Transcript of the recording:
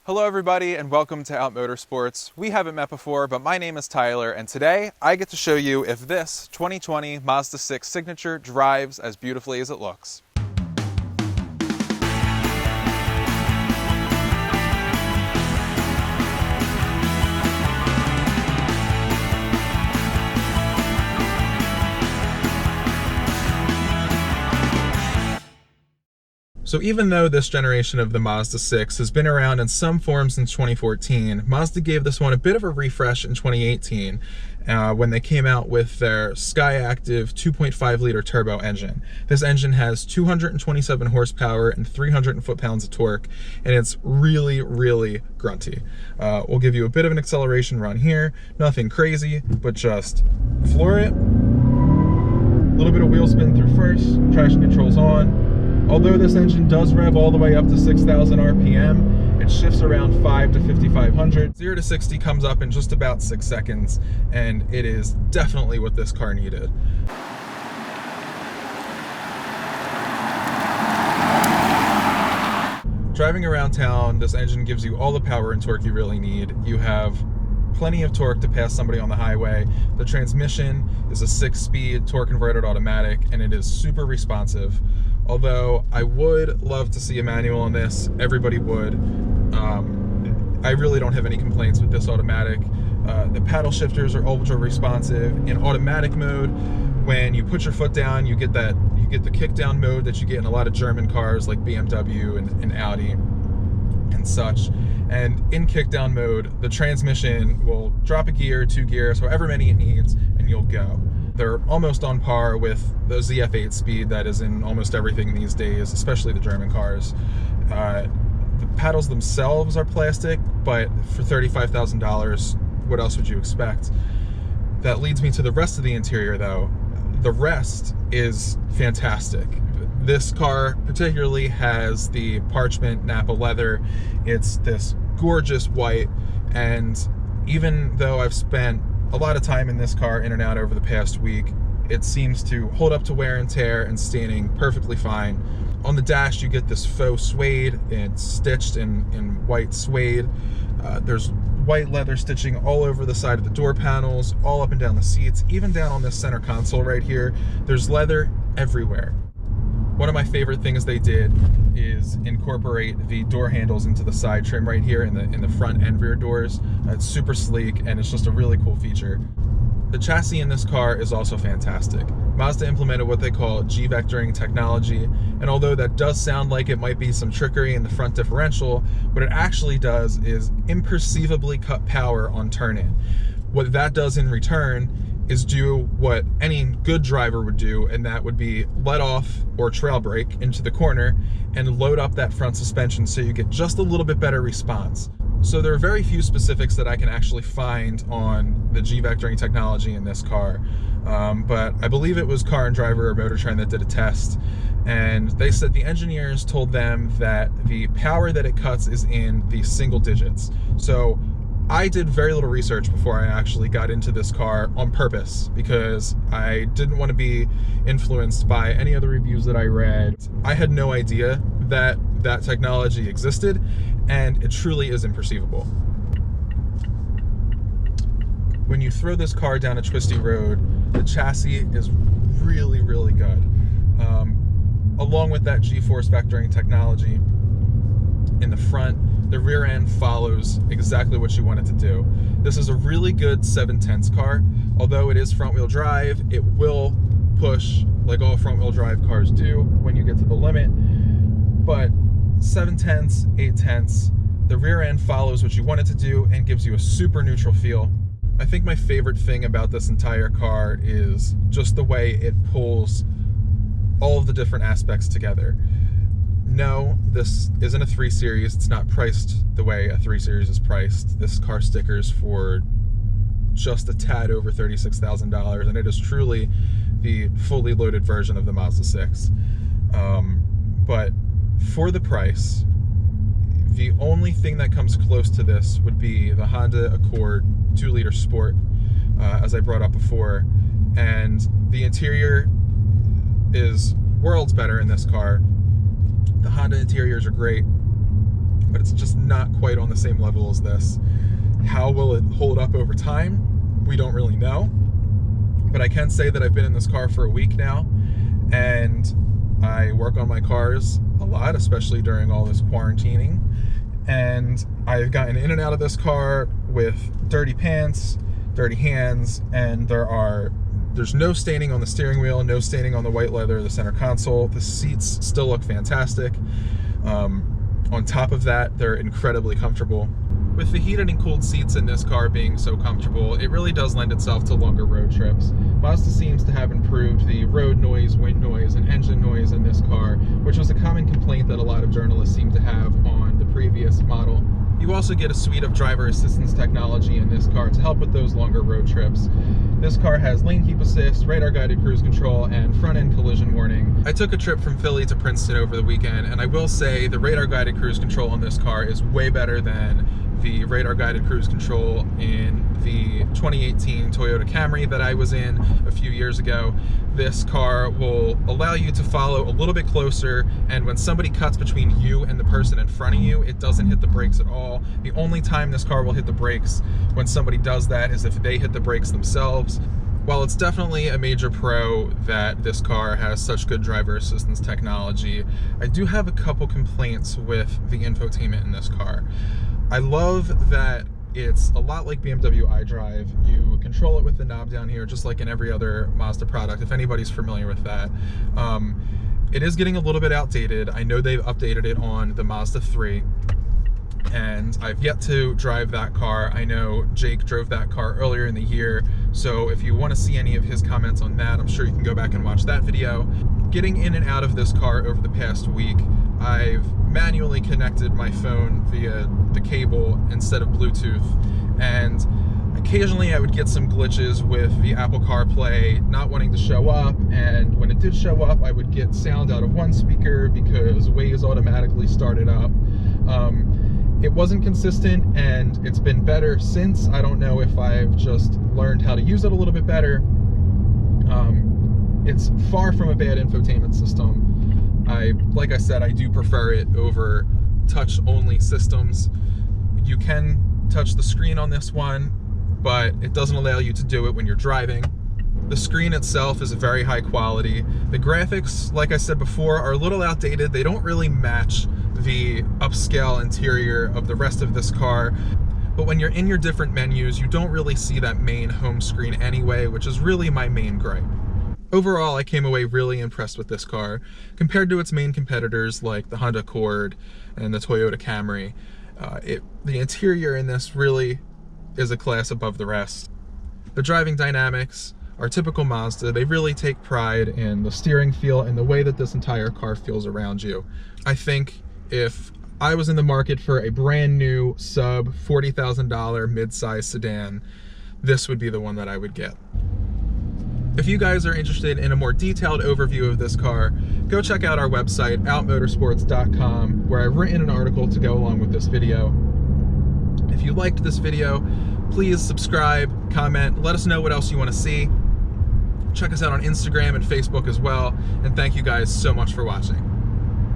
Hello everybody and welcome to Out Motorsports. We haven't met before, but my name is Tyler and today I get to show you if this 2020 Mazda 6 Signature drives as beautifully as it looks. So even though this generation of the Mazda 6 has been around in some form since 2014, Mazda gave this one a bit of a refresh in 2018 when they came out with their Skyactiv 2.5 liter turbo engine. This engine has 227 horsepower and 300 foot-pounds of torque, and it's really, really grunty. We'll give you a bit of an acceleration run here, nothing crazy, but just floor it. A little bit of wheel spin through first, traction control's on. Although this engine does rev all the way up to 6,000 RPM, it shifts around 5 to 5,500. 0 to 60 comes up in just about 6 seconds, and it is definitely what this car needed. Driving around town, this engine gives you all the power and torque you really need. You have plenty of torque to pass somebody on the highway. The transmission is a 6-speed torque converted automatic, and it is super responsive. Although I would love to see a manual on this, everybody would. I really don't have any complaints with this automatic. The paddle shifters are ultra responsive. In automatic mode, when you put your foot down, you get the kick down mode that you get in a lot of German cars like BMW and Audi and such. And in kick down mode, the transmission will drop a gear, 2 gears, however many it needs, and you'll go. They're almost on par with the ZF8 speed that is in almost everything these days, especially the German cars. The paddles themselves are plastic, but for $35,000, what else would you expect? That leads me to the rest of the interior though. The rest is fantastic. This car particularly has the parchment Napa leather. It's this gorgeous white, and even though I've spent a lot of time in this car in and out over the past week, it seems to hold up to wear and tear and staining perfectly fine. On the dash you get this faux suede. It's stitched in white suede. There's white leather stitching all over the side of the door panels, all up and down the seats, even down on this center console right here. There's leather everywhere. One of my favorite things they did is incorporate the door handles into the side trim right here in the front and rear doors. It's super sleek and it's just a really cool feature. The chassis in this car is also fantastic. Mazda implemented what they call G-vectoring technology, and although that does sound like it might be some trickery in the front differential, what it actually does is imperceivably cut power on turn-in. What that does in return is do what any good driver would do, and that would be let off or trail brake into the corner and load up that front suspension so you get just a little bit better response. So there are very few specifics that I can actually find on the G-vectoring technology in this car, but I believe it was Car and Driver or Motor Trend that did a test, and they said the engineers told them that the power that it cuts is in the single digits. So I did very little research before I actually got into this car on purpose because I didn't want to be influenced by any of the reviews that I read. I had no idea that that technology existed, and it truly is imperceivable. When you throw this car down a twisty road, the chassis is really, really good. Along with that G-force vectoring technology in the front, the rear end follows exactly what you want it to do. This is a really good 7/10 car. Although it is front-wheel drive, it will push like all front-wheel drive cars do when you get to the limit. But 7/10, 8/10, the rear end follows what you want it to do and gives you a super neutral feel. I think my favorite thing about this entire car is just the way it pulls all of the different aspects together. No, this isn't a 3 Series. It's not priced the way a 3 Series is priced. This car stickers for just a tad over $36,000, and it is truly the fully loaded version of the Mazda 6. But for the price, the only thing that comes close to this would be the Honda Accord 2-liter Sport, as I brought up before, and the interior is worlds better in this car. The Honda interiors are great. but it's just not quite on the same level as this. How will it hold up over time? We don't really know, but I can say that I've been in this car for a week now, and I work on my cars a lot, especially during all this quarantining, and I've gotten in and out of this car with dirty pants, dirty hands, and there's no staining on the steering wheel, no staining on the white leather of the center console. The seats still look fantastic. On top of that, they're incredibly comfortable. With the heated and cooled seats in this car being so comfortable, it really does lend itself to longer road trips. Mazda seems to have improved the road noise, wind noise, and engine noise in this car, which was a common complaint that a lot of journalists seem to have on the previous model. You also get a suite of driver assistance technology in this car to help with those longer road trips. This car has lane keep assist, radar guided cruise control, and front end collision warning. I took a trip from Philly to Princeton over the weekend, and I will say the radar guided cruise control on this car is way better than the radar guided cruise control in the 2018 Toyota Camry that I was in a few years ago. This car will allow you to follow a little bit closer, and when somebody cuts between you and the person in front of you, it doesn't hit the brakes at all. The only time this car will hit the brakes when somebody does that is if they hit the brakes themselves. While it's definitely a major pro that this car has such good driver assistance technology, I do have a couple complaints with the infotainment in this car. I love that it's a lot like BMW iDrive. You control it with the knob down here, just like in every other Mazda product, if anybody's familiar with that. It is getting a little bit outdated. I know they've updated it on the Mazda 3, and I've yet to drive that car. I know Jake drove that car earlier in the year, so if you want to see any of his comments on that, I'm sure you can go back and watch that video. Getting in and out of this car over the past week, I've manually connected my phone via the cable instead of Bluetooth, and occasionally I would get some glitches with the Apple CarPlay not wanting to show up, and when it did show up, I would get sound out of one speaker because Waze automatically started up. It wasn't consistent, and it's been better since. I don't know if I've just learned how to use it a little bit better. It's far from a bad infotainment system. Like I said, I do prefer it over touch-only systems. You can touch the screen on this one, but it doesn't allow you to do it when you're driving. The screen itself is very high quality. The graphics, like I said before, are a little outdated. They don't really match the upscale interior of the rest of this car. But when you're in your different menus, you don't really see that main home screen anyway, which is really my main gripe. Overall, I came away really impressed with this car. Compared to its main competitors like the Honda Accord and the Toyota Camry, the interior in this really is a class above the rest. The driving dynamics are typical Mazda. They really take pride in the steering feel and the way that this entire car feels around you. I think if I was in the market for a brand new sub $40,000 mid-size sedan, this would be the one that I would get. If you guys are interested in a more detailed overview of this car, go check out our website, outmotorsports.com, where I've written an article to go along with this video. If you liked this video, please subscribe, comment, let us know what else you want to see. Check us out on Instagram and Facebook as well, and thank you guys so much for watching.